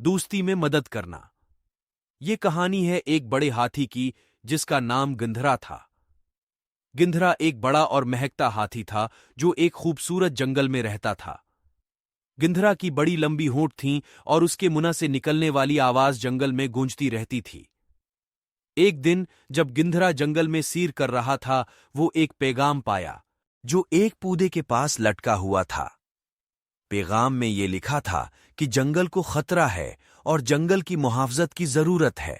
दोस्ती में मदद करना। ये कहानी है एक बड़े हाथी की जिसका नाम गिंधरा था। गिंधरा एक बड़ा और महकता हाथी था जो एक खूबसूरत जंगल में रहता था। गिंधरा की बड़ी लंबी होंठ थीं और उसके मुंह से निकलने वाली आवाज जंगल में गूंजती रहती थी। एक दिन जब गिंधरा जंगल में सैर कर रहा था, वो एक पैगाम पाया जो एक पौधे के पास लटका हुआ था। पैगाम में ये लिखा था कि जंगल को खतरा है और जंगल की मुहाफजत की जरूरत है।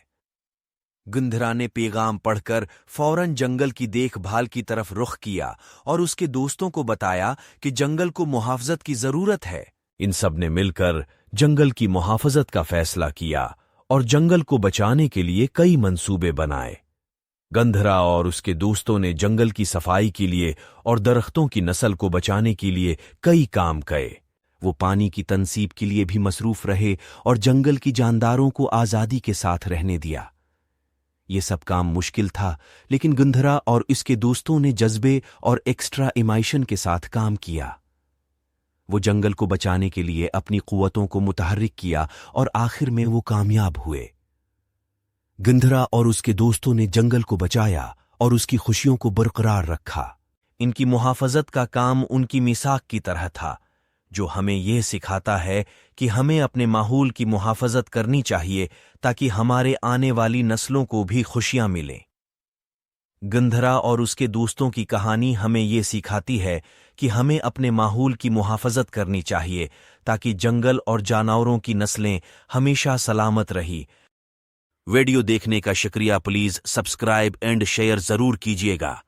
गिंधरा ने पैगाम पढ़कर फौरन जंगल की देखभाल की तरफ रुख किया और उसके दोस्तों को बताया कि जंगल को मुहाफजत की जरूरत है। इन सब ने मिलकर जंगल की मुहाफजत का फैसला किया और जंगल को बचाने के लिए कई मंसूबे बनाए। गिंधरा और उसके दोस्तों ने जंगल की सफाई के लिए और दरख्तों की नस्ल को बचाने के लिए कई काम किए। वो पानी की तनसीब के लिए भी मसरूफ रहे और जंगल की जानदारों को आजादी के साथ रहने दिया। ये सब काम मुश्किल था, लेकिन गिंधरा और इसके दोस्तों ने जज्बे और एक्स्ट्रा इमाइशन के साथ काम किया। वो जंगल को बचाने के लिए अपनी कुव्वतों को मुतहर्रिक किया और आखिर में वो कामयाब हुए। गिंधरा और उसके दोस्तों ने जंगल को बचाया और उसकी खुशियों को बरकरार रखा। इनकी मुहाफजत का काम उनकी मिसाक की तरह था, जो हमें यह सिखाता है कि हमें अपने माहौल की मुहाफजत करनी चाहिए ताकि हमारे आने वाली नस्लों को भी खुशियां मिलें। गिंधरा और उसके दोस्तों की कहानी हमें यह सिखाती है कि हमें अपने माहौल की मुहाफजत करनी चाहिए ताकि जंगल और जानवरों की नस्लें हमेशा सलामत रही। वीडियो देखने का शुक्रिया। प्लीज सब्सक्राइब एंड शेयर जरूर कीजिएगा।